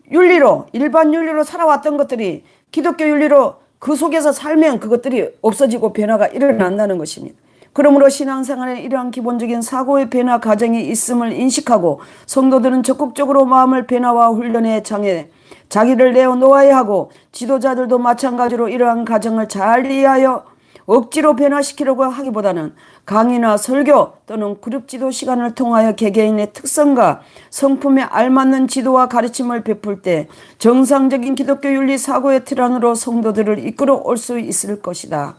윤리로 일반 윤리로 살아왔던 것들이 기독교 윤리로 그 속에서 살면 그것들이 없어지고 변화가 일어난다는 것입니다. 그러므로 신앙생활에 이러한 기본적인 사고의 변화 과정이 있음을 인식하고 성도들은 적극적으로 마음을 변화와 훈련의 장에 자기를 내어놓아야 하고 지도자들도 마찬가지로 이러한 과정을 잘 이해하여 억지로 변화시키려고 하기보다는 강의나 설교 또는 그룹 지도 시간을 통하여 개개인의 특성과 성품에 알맞는 지도와 가르침을 베풀 때 정상적인 기독교 윤리 사고의 틀 안으로 성도들을 이끌어 올 수 있을 것이다.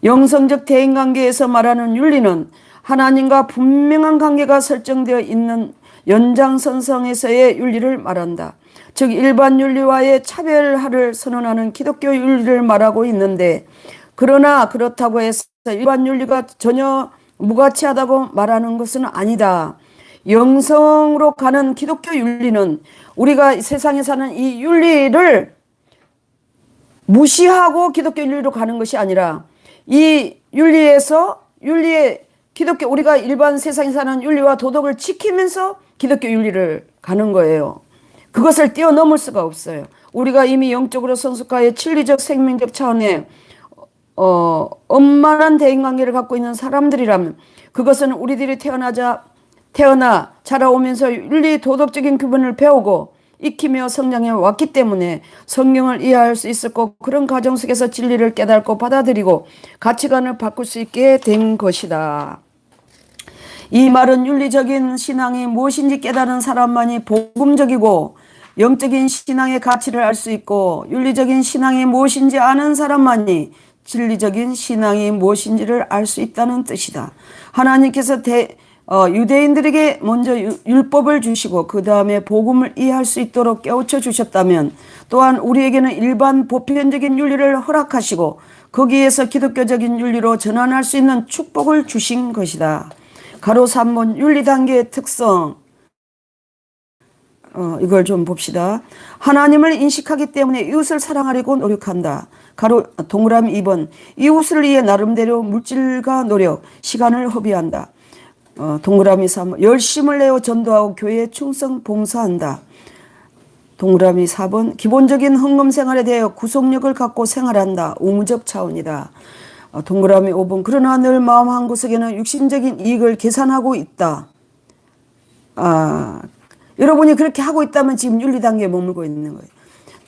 영성적 대인관계에서 말하는 윤리는 하나님과 분명한 관계가 설정되어 있는 연장선상에서의 윤리를 말한다. 즉 일반 윤리와의 차별화를 선언하는 기독교 윤리를 말하고 있는데 그러나 그렇다고 해서 일반 윤리가 전혀 무가치하다고 말하는 것은 아니다. 영성으로 가는 기독교 윤리는 우리가 세상에 사는 이 윤리를 무시하고 기독교 윤리로 가는 것이 아니라 이 윤리의 기독교 우리가 일반 세상에 사는 윤리와 도덕을 지키면서 기독교 윤리를 가는 거예요. 그것을 뛰어넘을 수가 없어요. 우리가 이미 영적으로 성숙하여 진리적 생명적 차원의 엄만한 대인관계를 갖고 있는 사람들이라면 그것은 우리들이 태어나 자라오면서 윤리 도덕적인 기본을 배우고 익히며 성장해 왔기 때문에 성경을 이해할 수 있었고 그런 과정 속에서 진리를 깨닫고 받아들이고 가치관을 바꿀 수 있게 된 것이다. 이 말은 윤리적인 신앙이 무엇인지 깨달은 사람만이 복음적이고 영적인 신앙의 가치를 알 수 있고 윤리적인 신앙이 무엇인지 아는 사람만이 진리적인 신앙이 무엇인지를 알 수 있다는 뜻이다. 하나님께서 유대인들에게 먼저 율법을 주시고 그 다음에 복음을 이해할 수 있도록 깨우쳐 주셨다면 또한 우리에게는 일반 보편적인 윤리를 허락하시고 거기에서 기독교적인 윤리로 전환할 수 있는 축복을 주신 것이다. 가로 3번 윤리 단계의 특성 이걸 좀 봅시다. 하나님을 인식하기 때문에 이웃을 사랑하려고 노력한다. 가로 동그라미 2번 이웃을 위해 나름대로 물질과 노력, 시간을 허비한다. 동그라미 3번 열심을 내어 전도하고 교회에 충성 봉사한다. 동그라미 4번 기본적인 헌금 생활에 대해 구속력을 갖고 생활한다. 의무적 차원이다. 동그라미 5번 그러나 늘 마음 한구석에는 육신적인 이익을 계산하고 있다. 여러분이 그렇게 하고 있다면 지금 윤리 단계에 머물고 있는 거예요.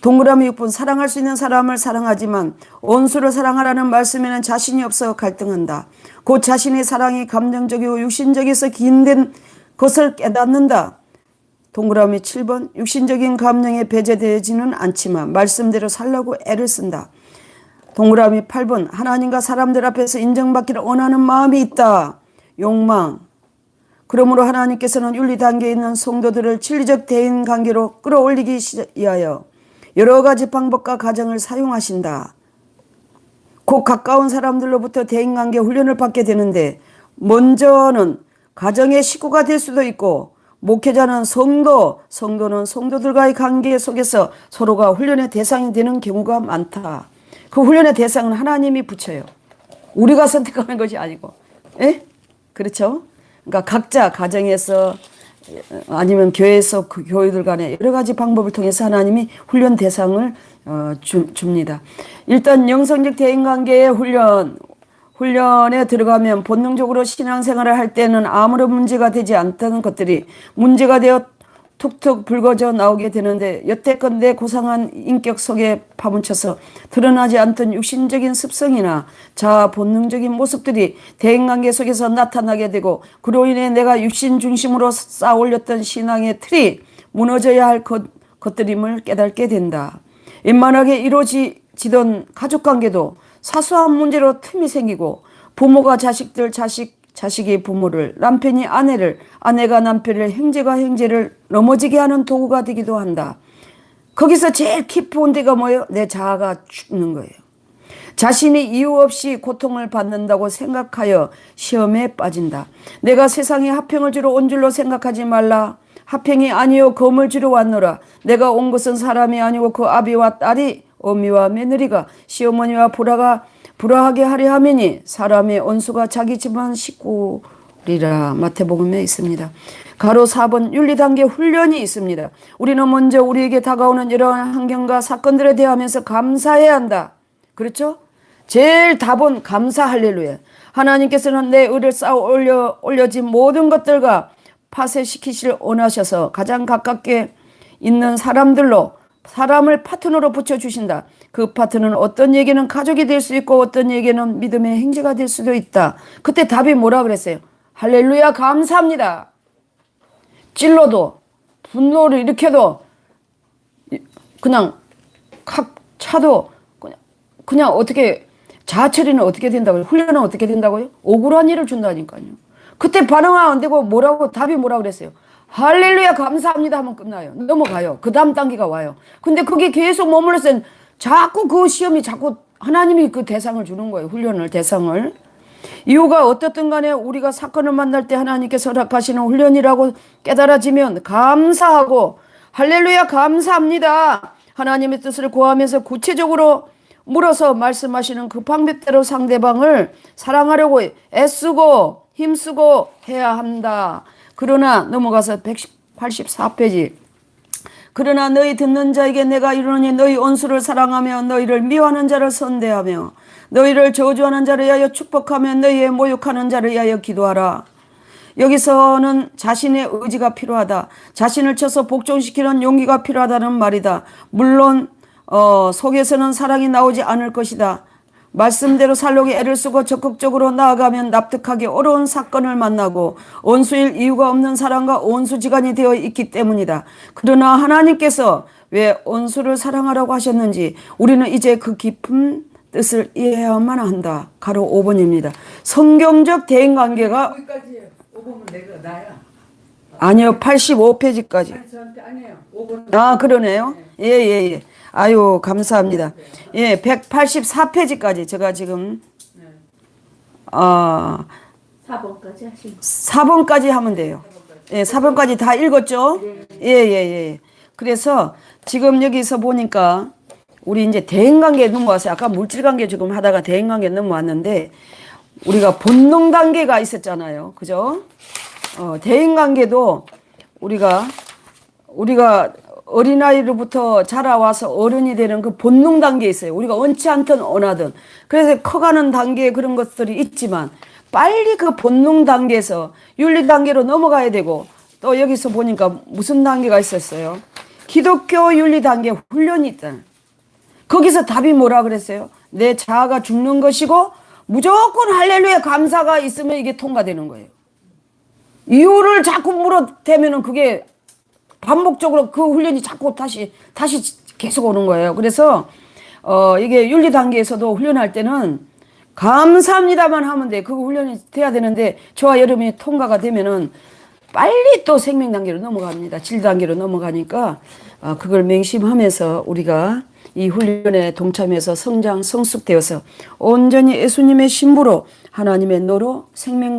동그라미 6번 사랑할 수 있는 사람을 사랑하지만 원수를 사랑하라는 말씀에는 자신이 없어 갈등한다. 곧 자신의 사랑이 감정적이고 육신적에서 기인된 것을 깨닫는다. 동그라미 7번 육신적인 감정에 배제되지는 않지만 말씀대로 살려고 애를 쓴다. 동그라미 8번 하나님과 사람들 앞에서 인정받기를 원하는 마음이 있다. 욕망. 그러므로 하나님께서는 윤리 단계에 있는 성도들을 진리적 대인관계로 끌어올리기 위하여 여러 가지 방법과 과정을 사용하신다. 곧 가까운 사람들로부터 대인관계 훈련을 받게 되는데 먼저는 가정의 식구가 될 수도 있고 목회자는 성도는 성도들과의 관계 속에서 서로가 훈련의 대상이 되는 경우가 많다. 그 훈련의 대상은 하나님이 붙여요. 우리가 선택하는 것이 아니고. 에? 그렇죠? 그러니까 각자 가정에서 아니면 교회에서 그 교회들 간에 여러 가지 방법을 통해서 하나님이 훈련 대상을 줍니다. 일단 영성적 대인관계의 훈련에 들어가면 본능적으로 신앙생활을 할 때는 아무런 문제가 되지 않던 것들이 문제가 되어 툭툭 불거져 나오게 되는데, 여태껏 내 고상한 인격 속에 파묻혀서 드러나지 않던 육신적인 습성이나 자아 본능적인 모습들이 대인관계 속에서 나타나게 되고, 그로 인해 내가 육신 중심으로 쌓아 올렸던 신앙의 틀이 무너져야 할 것들임을 깨닫게 된다. 웬만하게 이루어지던 가족관계도 사소한 문제로 틈이 생기고, 부모가 자식들, 자식이 부모를, 남편이 아내를, 아내가 남편을, 형제가 형제를 넘어지게 하는 도구가 되기도 한다. 거기서 제일 깊은 데가 뭐예요? 내 자아가 죽는 거예요. 자신이 이유 없이 고통을 받는다고 생각하여 시험에 빠진다. 내가 세상에 화평을 주러 온 줄로 생각하지 말라. 화평이 아니요 검을 주러 왔노라. 내가 온 것은 사람이 아니고 그 아비와 딸이, 어미와 며느리가, 시어머니와 불화하게 하려 하매니 사람의 원수가 자기 집안 식구리라. 마태복음에 있습니다. 가로 4번 윤리단계 훈련이 있습니다. 우리는 먼저 우리에게 다가오는 이러한 환경과 사건들에 대하면서 감사해야 한다. 그렇죠? 제일 답은 감사. 할렐루야. 하나님께서는 내 의를 쌓아 올려진 모든 것들과 파쇄시키실 원하셔서 가장 가깝게 있는 사람을 파트너로 붙여주신다. 그 파트너는 어떤 얘기는 가족이 될 수 있고 어떤 얘기는 믿음의 형제가 될 수도 있다. 그때 답이 뭐라 그랬어요? 할렐루야 감사합니다. 찔러도 분노를 일으켜도 그냥 칵 차도 그냥 어떻게 자아처리는 어떻게 된다고요? 훈련은 어떻게 된다고요? 억울한 일을 준다니까요. 그때 반응하면 안 되고 답이 뭐라 그랬어요? 할렐루야 감사합니다 하면 끝나요. 넘어가요. 그 다음 단계가 와요. 근데 그게 계속 머물러서 자꾸 그 시험이 자꾸 하나님이 그 대상을 주는 거예요. 대상을. 이유가 어떻든 간에 우리가 사건을 만날 때 하나님께서 허락하시는 훈련이라고 깨달아지면 감사하고 할렐루야 감사합니다. 하나님의 뜻을 구하면서 구체적으로 물어서 말씀하시는 그 방법대로 상대방을 사랑하려고 애쓰고 힘쓰고 해야 한다. 그러나 넘어가서 184페이지. 그러나 너희 듣는 자에게 내가 이르노니 너희 원수를 사랑하며 너희를 미워하는 자를 선대하며 너희를 저주하는 자를 위하여 축복하며 너희의 모욕하는 자를 위하여 기도하라. 여기서는 자신의 의지가 필요하다. 자신을 쳐서 복종시키는 용기가 필요하다는 말이다. 물론 속에서는 사랑이 나오지 않을 것이다. 말씀대로 살려고 애를 쓰고 적극적으로 나아가면 납득하기 어려운 사건을 만나고 원수일 이유가 없는 사람과 원수지간이 되어 있기 때문이다. 그러나 하나님께서 왜 원수를 사랑하라고 하셨는지 우리는 이제 그 깊은 뜻을 이해해야만 한다. 가로 5번입니다. 성경적 대인관계가 거기까지 5번은 내가 나야. 아니요 85페이지까지. 아니 저한테 아니에요. 5번은 아 그러네요. 예예예. 아유 감사합니다. 예 184페이지까지 제가 지금 4번까지 하시면 4번까지 하면 돼요. 예 4번까지 다 읽었죠? 예예예. 그래서 지금 여기서 보니까 우리 이제 대인관계에 넘어왔어요. 아까 물질관계 지금 하다가 대인관계에 넘어왔는데 우리가 본능 단계가 있었잖아요. 그죠? 대인관계도 우리가 어린아이로부터 자라와서 어른이 되는 그 본능 단계에 있어요. 우리가 원치 않든 원하든. 그래서 커가는 단계에 그런 것들이 있지만 빨리 그 본능 단계에서 윤리 단계로 넘어가야 되고 또 여기서 보니까 무슨 단계가 있었어요? 기독교 윤리 단계 훈련이 있다. 거기서 답이 뭐라 그랬어요? 내 자아가 죽는 것이고 무조건 할렐루야 감사가 있으면 이게 통과되는 거예요. 이유를 자꾸 물어대면은 그게 반복적으로 그 훈련이 자꾸 다시 계속 오는 거예요. 그래서 이게 윤리 단계에서도 훈련할 때는 감사합니다만 하면 돼. 그거 훈련이 돼야 되는데 저와 여러분이 통과가 되면은 빨리 또 생명 단계로 넘어갑니다. 질 단계로 넘어가니까 그걸 맹심하면서 우리가 이 훈련에 동참해서 성장 성숙되어서 온전히 예수님의 신부로 하나님의 노로 생명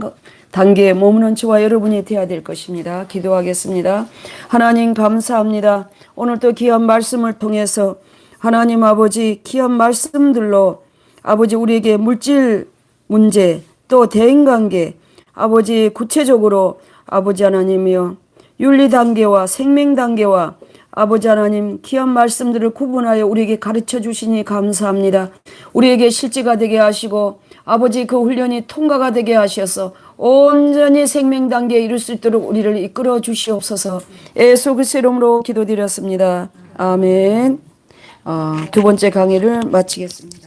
단계에 머무는 저와 여러분이 되어야 될 것입니다. 기도하겠습니다. 하나님 감사합니다. 오늘 또 귀한 말씀을 통해서 하나님 아버지 귀한 말씀들로 아버지 우리에게 물질 문제 또 대인관계 아버지 구체적으로 아버지 하나님이여 윤리 단계와 생명 단계와 아버지 하나님 귀한 말씀들을 구분하여 우리에게 가르쳐 주시니 감사합니다. 우리에게 실제가 되게 하시고 아버지 그 훈련이 통과가 되게 하셔서 온전히 생명 단계에 이룰 수 있도록 우리를 이끌어 주시옵소서. 예수 그리스도의 이름으로 기도드렸습니다. 아멘. 두 번째 강의를 마치겠습니다.